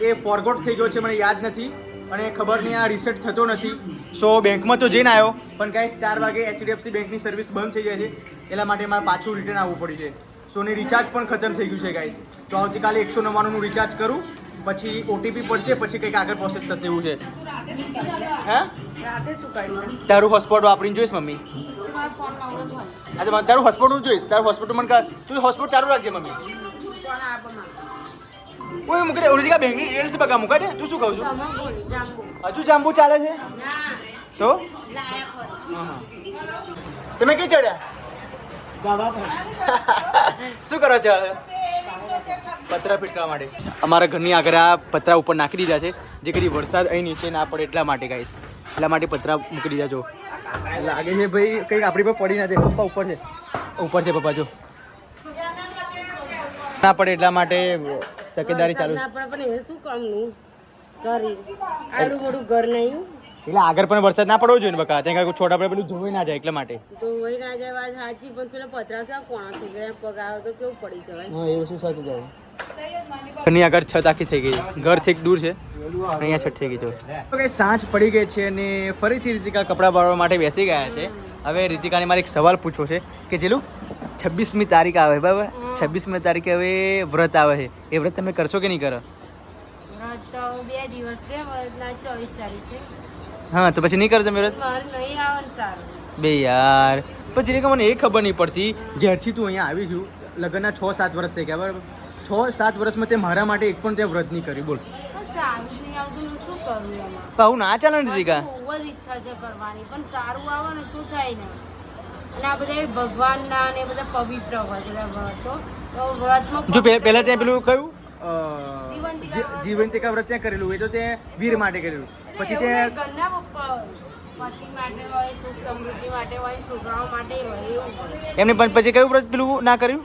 એ ફોરગોટ થઈ ગયો છે મને યાદ નથી અને ખબર નહીં આ રીસેટ થતો નથી સો બેંકમાં તો જઈને આવ્યો પણ ગાઈસ 4 વાગે એચડીએફસી બેંકની સર્વિસ બંધ થઈ જાય છે એટલા માટે મારે પાછું રિટર્ન આવવું પડ્યું છે સો ને રિચાર્જ પણ ખતમ થઈ ગયું છે ગાઈસ તો આવતીકાલે 199 નું રિચાર્જ કરું પછી ઓટીપી પડશે પછી કંઈક આગળ પ્રોસેસ થશે એવું છે હા રાતે શું કરીશ તારું હોટસ્પોટ વાપરીને જોઈશ મમ્મી મારો ફોન નવરો થાય હા તો તારું હોટસ્પોટ હું જોઈશ તારું હોટસ્પોટ મને કર તું હોટસ્પોટ ચાલુ રાખજે મમ્મી ફોન આપો માં ઓય મૂકી દે ઓરિજિનલ બેંકની ડિટેલ્સ બકા મૂકા દે તું શું કહું છું તમે બોલી જાંબુ હજુ જાંબુ ચાલે છે ના તો લાયા ફરી તમે કઈ ચડ્યા બાબા પર શું કરો છો પતરા પીટવા માટે અમારા ઘરની આગળ આ પતરા ઉપર નાખી દીધા છે જે કદી વરસાદ અહીં નીચે ના પડે એટલા માટે ગાઈસ એટલા માટે પતરા મૂકી દીધા જો લાગે છે ભાઈ કંઈક આપણી પર પડી ના જાય પપ્પા ઉપર છે પપ્પા જો ના પડે એટલા માટે તકેદારી ચાલુ ના પડે પણ એ શું કામનું કરી આડું મોટું ઘર નહીં એટલે આગળ પણ વરસાદ ના પડવો જોઈએ ને બકા ત્યાં કાંઈ છોટા પડે પેલું ધોઈ ના જાય એટલા માટે તો વહી ના જાય વાત સાચી પણ પેલા પતરા ક્યાં કોણા થઈ ગયા પગ આવે તો કેવું પડી જવાય હા એ વસ્તુ સાચી જાય ઘરની આગળ છત આખી થઈ ગઈ, ઘરથી એક દૂર છે, અહીંયા છત થઈ ગઈ તો કે સાંજ પડી ગઈ છે અને ફરીથી રીતિકા કપડાં બાળવા માટે બેસી ગયા છે. હવે રીતિકાને મારે એક સવાલ પૂછવો છે કે જેલું 26મી તારીખ આવે બરાબર, 26મી તારીખે હવે વ્રત આવે છે, એ વ્રત તમે કરશો કે નહીં કરો? વ્રત તો 2 દિવસ છે, વ્રતના 24 તારીખે. હા તો પછી નહીં કરો તમે વ્રત? મારે નહીં આવે ને સારું. બે યાર પણ જેને કે મને એ ખબર નહીં પડતી, જ્યારથી તું અહીંયા આવી છું લગ્નના 6-7 વર્ષ થઈ ગયા બરાબર, 6-7 વર્ષમાં તે મારા માટે એક પણ તે વ્રત નહીં કર્યું બોલ. પણ સારું નહીં આવતું ને શું કરું એમાં? પણ આવું ના ચાલે ને રીતિકા. બહુ જ ઈચ્છા છે કરવાની, પણ સારું આવે ને તો થાય ને. અને આ બધા ભગવાનના ને એ બધા પવિત્ર હોય બધા વ્રતો. તો વ્રતમાં જો પહેલા ત્યાં પેલું કયું જીવંતિકા વ્રત ત્યાં કરેલું, એ તો તે વીર માટે કરેલું, પછી તે એવું ઘરના પતિ માટે હોય, સુખ સમૃદ્ધિ માટે હોય, છોકરાઓ માટે હોય, એવું હોય. એમને પછી કયું વ્રત પેલું ના કર્યું?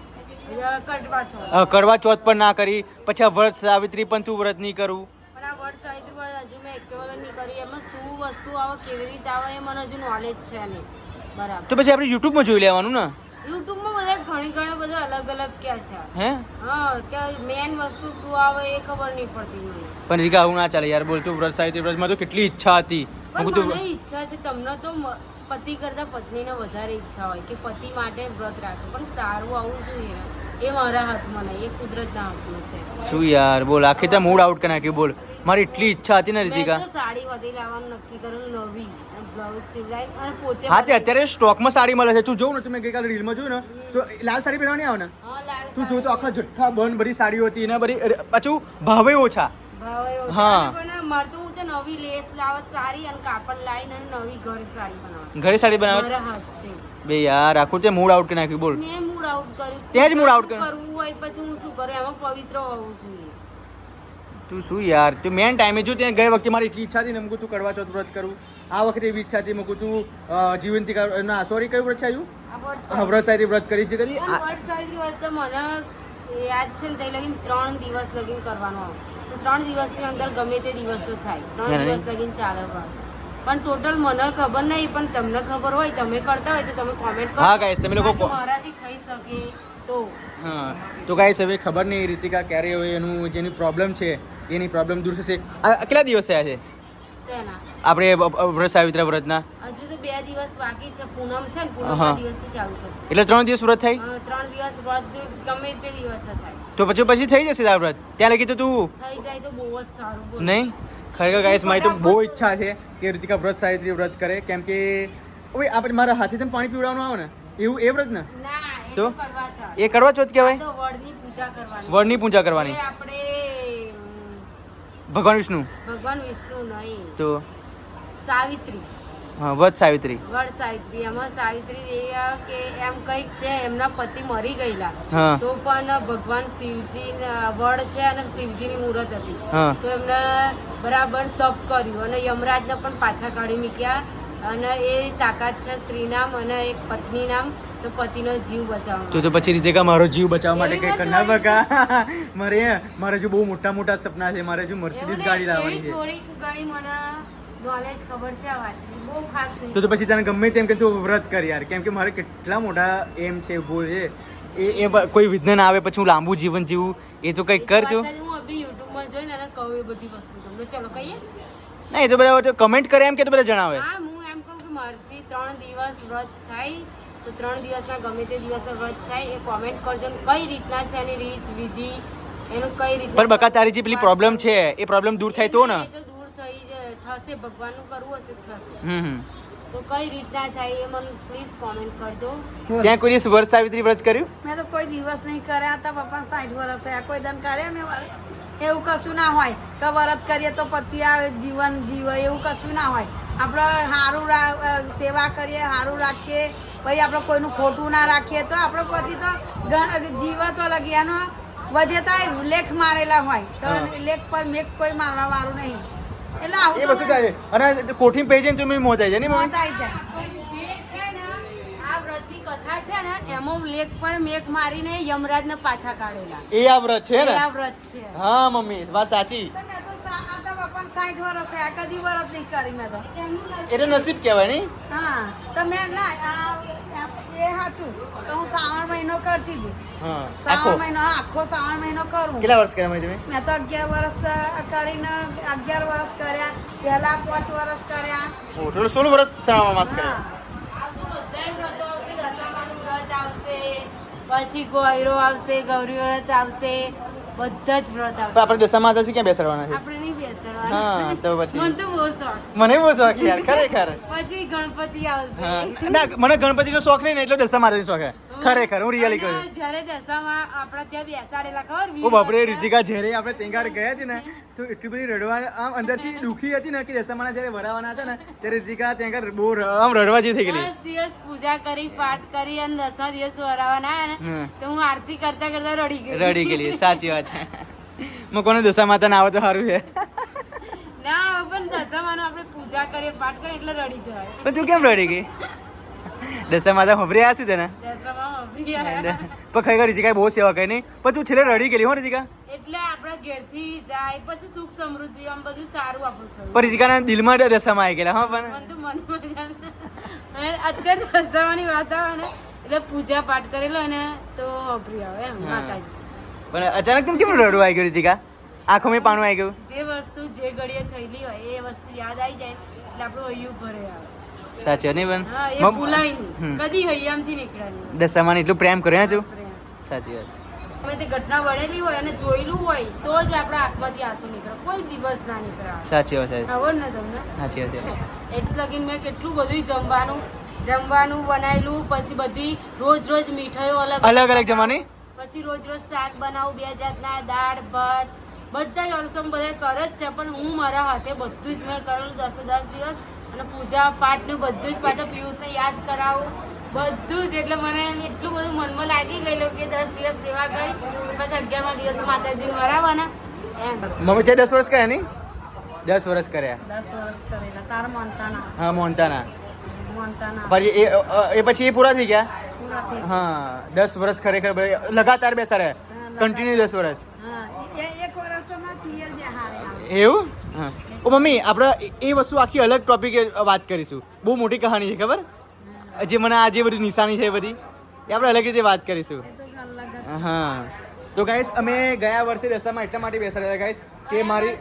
કડવા છો. કરવા ચોથ પણ ના કરી, પછી આ વ્રત સાવિત્રી પણ તું વ્રત નહીં કરું. પણ આ વર્ષ સાહિત્ય પર હજુ મેં એક વખત નહીં કરી. એમાં શું વસ્તુ આવે, કેવી રીતે આવે, એ મને હજુ નોલેજ છે નહીં બરાબર. તો પછી આપણે યુટ્યુબમાં જોઈ લેવાનું ને. યુટ્યુબમાં બધા ઘણા બધા અલગ અલગ ક્યાં છે. હે હા, કે મેન વસ્તુ શું આવે એ ખબર નહીં પડતી મને. પણ રીતિકા આવું ના ચાલે યાર, બોલ તું વ્રત સાવિત્રી વ્રતમાં તો કેટલી ઈચ્છા હતી. પણ મને ઈચ્છા છે, તમને તો પતિ કરતા પત્નીને વધારે ઈચ્છા હોય કે પતિ માટે વ્રત રાખો, પણ સારું આવવું જોઈએ, એ મારા હાથમાં નહીં, એ કુદરતના હાથમાં છે. શું યાર બોલ, આખી ત્યાં મૂડ આઉટ કરી નાખ્યું બોલ. મારી એટલી ઈચ્છા હતી ને રીતિકા. મેં તો સાડી વધી લાવવાનું નક્કી કરેલું, નવી બ્લાઉઝ સિવડાવી અને પોતે. હા તે અત્યારે સ્ટોકમાં સાડી મળે છે, તું જોઉં ને, તમે ગઈકાલે રીલમાં જોયું ને તો લાલ સાડી પહેરવાની આવે ને, હા, લાલ તું જોયું તો આખા જથ્થા બંધ બધી સાડીઓ હતી ને બધી, પાછું ભાવે ઓછા. ભાવે ઓછા. હા. પણ મારે તો હું તો નવી લેસ લાવત સારી અને કાપડ લાવીને અને નવી ઘરે સાડી બનાવત. ઘરે સાડી બનાવે મારા હાથથી. બે યાર આખું તે મૂડ આઉટ કરી નાખ્યું બોલ. મેં મૂડ આઉટ કર્યું. તે જ mood out કર્યું. કરવું હોય પછી હું શું કરું, એમાં પવિત્ર હોવું જોઈએ. તું શું યાર, તું મેન ટાઈમે જો ત્યાં ગઈ વખતે મારી એટલી ઈચ્છા હતી ને મૂકું તું કરવા ચોથ વ્રત કરું, આ વખતે એવી ઈચ્છા હતી મૂકું તું જીવંતિકા ના સોરી કયું વ્રત છે આવ્યું? આ વટ હા વ્રત સારી વ્રત કરી છે કરી. પણ વટ સાવિત્રી વ્રત તો મને યાદ છે ને તે લગીને 3 દિવસ લગીને કરવાનો આવે. તો 3 દિવસની અંદર ગમે તે દિવસો થાય, 3 દિવસ લગીને ચાલે વ્રત. પણ ટોટલ મને ખબર નહીં, પણ તમને ખબર હોય, તમે કરતા હોય તો તમે કોમેન્ટ કરો. હા guys, તમે લોકો મારાથી થઈ શકે તો. હા તો ગાઈસ હવે ખબર નહીં રીતિકા ક્યારે હવે એનું જેની પ્રોબ્લેમ છે એની પ્રોબ્લેમ દૂર થશે. આ કેટલા દિવસ થયા છે શેના? આપણે વ્રત સાવિત્રી વ્રતના? હજુ તો 2 દિવસ બાકી છે. પૂનમ છે ને, હા. પૂનમના દિવસથી ચાલુ થશે. એટલે 3 દિવસ વ્રત થાય 3 દિવસ વ્રત ગમે તે દિવસે થાય. તો પછી થઈ જશે તારું વ્રત. ત્યાં લગી તો તું થઈ જાય તો બહુ જ સારું. બોલો. નહીં ખરેખર ગાઈસ મારી તો બહુ ઈચ્છા છે કે રીતિકા વ્રત સાવિત્રી વ્રત કરે, કેમ કે હવે આપણે મારા હાથેથી પાણી પીવડાવવાનું આવે ને એવું એ વ્રત ને ના, એ તો? તો કરવા ચાલે. એ કરવા ચોથ કહેવાય? આ તો વડની પૂજા કરવાની. વડની પૂજા કરવાની. એ આપણે ભગવાન વિષ્ણુ ભગવાન વિષ્ણુ નહીં, તો સાવિત્રી. હા વ્રત સાવિત્રી. વડ સાવિત્રી. એમાં સાવિત્રી દેવી કે એમ કંઈક છે, એમના પતિ મરી ગયેલા. હા તો પણ ભગવાન શિવજી વડ છે અને શિવજીની મૂર્ત હતી. હા તો એમને બરાબર તપ કર્યું અને યમરાજને પણ પાછા કાઢી મૂક્યા. અને એ તાકાત છે સ્ત્રીનામ અને એક પત્ની નામ, તો પતિનો જીવ બચાવવાનો. તો પછી રીતિકા મારો જીવ બચાવવા માટે એવી કંઈ વાત કરના થોડી. બકા મારે જો બહુ મોટા મોટા સપના છે, મારે જો મર્સિડીઝ ગાડી લાવવાની છે. થોડીક ઘણી મને નોલેજ ખબર છે આ વાતની, બહુ ખાસ નહીં. તો પછી તને ગમે તેમ કે તું વ્રત કર યાર, કેમ કે મારે કેટલા મોટા એમ છે ગોલ છે એ કોઈ વિઘ્ન ના આવે પછી હું લાંબુ જીવન જીવું, એ તો કંઈક કર તું. પાછા હું અભી યુટ્યુબમાં જોઈને અને કહું એ બધી વસ્તુ તમને. ચલો કહીએ. ના એ તો બધા કમેન્ટ કરે એમ કે તો બધા જણાવે. હા, હું એમ કહું કે મારથી 3 દિવસ વ્રત થાય તો 3 દિવસના ગમે તે દિવસે વ્રત થાય એ કોમેન્ટ કરજો ને કઈ રીતના છે એની રીત વિધિ, એનું કઈ રીતના. પણ બકા તારી જે પેલી પ્રોબ્લેમ છે એ પ્રોબ્લેમ દૂર થાય તો ને. એ તો દૂર થઈ થશે, ભગવાનનું કરવું હશે તો થશે. હમ તો કઈ રીતના થાય એ મને પ્લીઝ કોમેન્ટ કરજો. ત્યાં કોઈ દિવસ વ્રત સાવિત્રી વ્રત કર્યું? મેં તો કોઈ દિવસ નહીં કર્યા હતા પપ્પા, 60 વર્ષ થયા કોઈ દન કર્યા મેં વ્રત. એવું કશું ના હોય કે વ્રત કરીએ તો પતિ આવે જીવન જીવે, એવું કશું ના હોય. આપણે સારું સેવા કરીએ, સારું રાખીએ, પછી આપણે કોઈનું ખોટું ના રાખીએ તો આપણો પતિ તો જીવે તો લગી એનો વજેતા લેખ મારેલા હોય તો લેખ પર મેઘ કોઈ મારવા વાળું નહીં. એટલે એ આવું વસ્તુ ચાલે. અને કોઠી પડી જાય ને તો મેં મોત આવી જાય ને મમ્મી? મોત આવી જાય. જે છે ને આ વ્રતની કથા છે ને એમાં લેખ પર મેઘ મારીને યમરાજને પાછા કાઢેલા. એ આ વ્રત છે ને? એ આ વ્રત છે. હા મમ્મી વાત સાચી. તો મેં તો આ તો પપ્પા 60 વર્ષ થયા કદી વ્રત નહીં કરી મેં તો. એ તો નસીબ કહેવાય નહીં? હા તો મેં ના એ સાચું તો હું શ્રાવણ મહિનો કરતી હતી હા શ્રાવણ મહિનો આખો શ્રાવણ મહિનો કરું કેટલા વર્ષ કર્યા તમે મેં તો 11 વર્ષ કરીને 11 વર્ષ કર્યા પહેલા 5 વર્ષ કર્યા ઓ ટોટલ 16 વર્ષ શ્રાવણ માસ કર્યા પછી ગોયરો આવશે ગૌરી વ્રત આવશે બધા જ વ્રત તો આવશે આપણે દશા માતાજી ક્યાં બેસાડવાના છે આપણે નહીં બેસવાનું હા તો પછી મને તો બહુ શોખ મને બહુ શોખ યાર ખરેખર પછી ગણપતિ આવશે હા ના મને ગણપતિનો શોખ નહીં ને એટલો દશા માતાજી શોખ છે ખરેખર હું રિયલી કહું અને જ્યારે દશામાં આપણા ત્યાં બેસાડેલા ખબર ઓ બાપરે રીતિકા જ્યારે આપણે તેંગાર ગયા હતી ને તો એટલી બધી રડવા આમ અંદરથી દુખી હતી ને કે દશામાના જ્યારે વરાવાના હતા ને ત્યારે રીતિકા તેંગાર બહુ આમ રડવા જેવી થઈ ગયેલી 10 દિવસ પૂજા કરી પાઠ કરી અને 10મા દિવસ વરાવાના આવ્યા ને તો હું આરતી કરતા કરતા રડી ગઈ રડી ગયેલી સાચી વાત છે હું કોને દશા માતા ના આવે તો સારું છે ના પણ દશામાનો આપણે પૂજા કરીએ પાઠ કરીએ એટલે રડી જવાય પણ તું કેમ રડી ગઈ દશા માતા ખબરી આવ્યા છું તને દશામાં અભી આવ્યા. પણ ખરેખર રીતિકાએ બહુ સેવા કરી નહીં પણ તું છેલ્લે રડી ગયેલી હો રીતિકા એટલે આપણા ઘેરથી જાય પછી સુખ સમૃદ્ધિ આમ બધું સારું આપણું થયું પણ રીતિકાના દિલમાં દશામાં આવી ગયેલા હા પણ મને તો મનમાં જ અને અત્યારે દશામાની વાત આવે ને એટલે પૂજા પાઠ કરેલો ને તો અભરી આવે એમ માતાજી પણ અચાનક તમે કેમ રડવા આવી ગયું રીતિકા આંખોમાં પાણું આવી ગયું જે વસ્તુ જે ઘડીએ થયેલી હોય એ વસ્તુ યાદ આવી જાય એટલે આપણું હૈયું ભરે આવે સાચી વાત નહીં હા એ પણ ભૂલાય નહીં કદી હૈયામથી નીકળે નહીં દશામાં એટલું પ્રેમ કર્યો તું પ્રેમ. સાચી વાત અમે તે ઘટના વળેલી હોય અને જોયેલું હોય તો જ આપણા આંખમાંથી આંસુ નીકળે કોઈ દિવસ ના નીકળે સાચી વાત છે ખબર ને તમને સાચી વાત છે એટલે લગીન મેં કેટલું બધું જમવાનું બનાવેલું પછી બધી રોજ મીઠાઈઓ અલગ અલગ જમાની પછી રોજ શાક બનાવું 2 જાતના દાળ ભાત બધા જ ઓલસમ બધા કરે જ છે પણ હું મારા હાથે બધું જ મેં કરેલું 10 દિવસ અને પૂજા પાઠ ને બધું જ પાછા પિયુષને યાદ કરાવું બધું જ એટલે મને એટલું બધું મનમાં લાગી ગયેલું કે 10 દિવસ સેવા કરી પછી 11મા દિવસે માતાજીને વરાવવાના એમ મમ્મી તે 10 વર્ષ કર્યા નહીં 10 વર્ષ કર્યા 10 વર્ષ કરેલા તાર મોન્ટાના હા મોન્ટાના મોન્ટાના પછી એ પછી એ પૂરા થઈ ગયા પૂરા થઈ હા 10 વર્ષ ખરેખર લગાતાર બેસાડ્યા કન્ટિન્યુ 10 વર્ષ હા એક વર્ષ તો માં પિયર બે હારે આવે એવું હા ઓ મમ્મી આપણે એ વસ્તુ આખી અલગ ટોપિક વાત કરીશું બહુ મોટી કહાની છે ખબર જે મને આ જે બધી નિશાની છે એ બધી એ આપણે અલગ રીતે વાત કરીશું હા તો ગાઈસ અમે ગયા વર્ષે દશામાં એટલા માટે બેસાડ્યા ગાઈસ કે મારી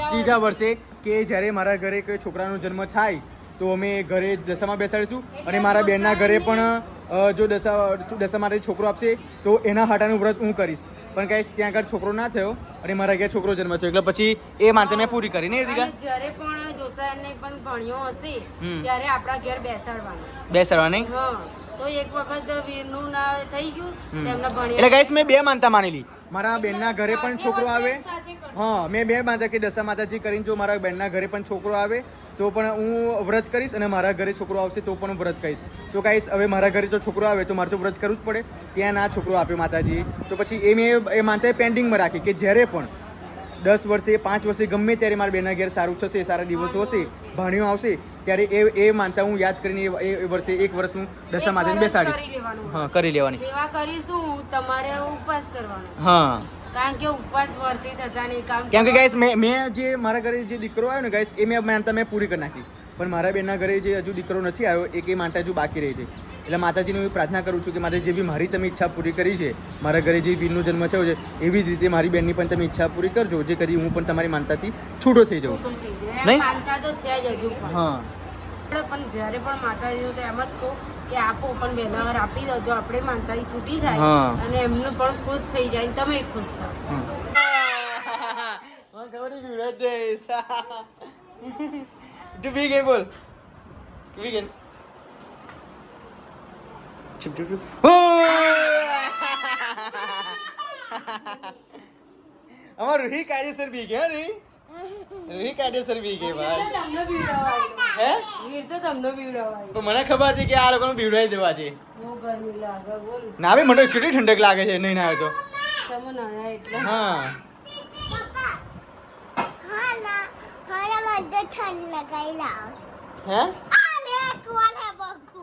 ત્રીજા વર્ષે કે જ્યારે મારા ઘરે કોઈ છોકરાનો જન્મ થાય તો અમે ઘરે દશામાં બેસાડીશું અને મારા બેનના ઘરે પણ જો દશા માટે છોકરો આપશે તો એના હાટાનું વ્રત હું કરીશ પણ ગાઈસ ત્યાં આગળ છોકરો ના થયો અને મારા ઘેર છોકરો જન્મ થયો એટલે પછી એ માનતા મેં પૂરી કરી ને રીતિકા અને જ્યારે પણ જોસાને પણ ભણ્યો હશે ત્યારે આપણા ઘેર બેસાડવાનું બેસાડવાની હા તો એક વખત વીરનું ના થઈ ગયું તેમના એટલે ભણ્યા ગાઈસ મેં 2 માનતા માનેલી મારા બેનના ઘરે પણ છોકરો આવે હા મેં 2 માનતા કે દશા માતાજી કરીને જો મારા બેનના ઘરે પણ છોકરો આવે તો પણ હું વ્રત કરીશ અને મારા ઘરે છોકરો આવશે તો પણ હું વ્રત કરીશ તો ગાઈસ હવે મારા ઘરે જો છોકરો આવે તો મારે તો વ્રત કરવું જ પડે ત્યાં ના છોકરો આપ્યો માતાજી તો પછી એ મેં એ માનતા પેન્ડિંગમાં રાખી કે જ્યારે પણ 10 વર્ષે 5 વર્ષે ગમે ત્યારે મારા બેનના ઘેર સારું થશે સારા દિવસો હશે ભાણિયો આવશે ત્યારે એ માનતા હું યાદ કરીને એ વર્ષે 1 વર્ષનું દશા માતાજીને બેસાડીશ હા કરી લેવાની સેવા કરીશું તમારે ઉપવાસ કરવાનો હા કારણ કે ઉપવાસ વર્તી થતા નહીં કામ કેમ કે ગાઈસ મેં જે મારા ઘરે જે દીકરો આવ્યો ને ગાઈસ એ મેં માનતા મેં પૂરી કરી નાખી પણ મારા બેનના ઘરે જે હજુ દીકરો નથી આવ્યો એ માનતા હજુ બાકી રહી છે એટલે માતાજીને હું પ્રાર્થના કરું છું કે મારે જે બી મારી તમે ઈચ્છા પૂરી કરી છે મારા ઘરે જે વીરનો જન્મ થયો છે એવી જ રીતે મારી બેનની પણ તમે ઈચ્છા પૂરી કરજો જે કરી હું પણ તમારી માનતાથી છૂટો થઈ જાઉં નહીં? માનતા તો છે જ હજુ પણ હા પણ જ્યારે પણ માતાજીનું તો એમ જ કહું કે આપો પણ વહેલા વાર આપી દો જો આપણે માનતાની છૂટી થાય હા. અને એમનું પણ ખુશ થઈ જાય અને તમે ખુશ થાવ તું વીગેન બોલ વીગેન ચુપ ચુપ ચુપ અમાર રૂહી કાયદેસર બીગે હે રૂહી કાયદેસર બીગે ભાઈ તમને બીવડાવાય હે વીર તો તમને બીવડાવાય તો મને ખબર હતી કે આ લોકોને બીવડાવી દેવા છે બહુ ગરમી લાગે બોલ ના ભાઈ મને કેટલી ઠંડક લાગે છે નહીં ના તો તમે નાના એટલે હા હા ના મારા મધ્ય ઠંડ લગાઈ લાવ હે આલે કોણ હે બકુ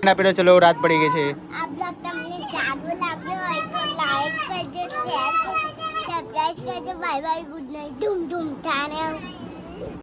ના પેલો ચલો રાત પડી ગઈ છે આ બ્લોગ તમને સારું લાગ્યો હોય તો લાઈક કરજો શેર કરજો સબસ્ક્રાઇબ કરજો બાય બાય ગુડ નાઇટ ધૂમ ધૂમ ઠાણે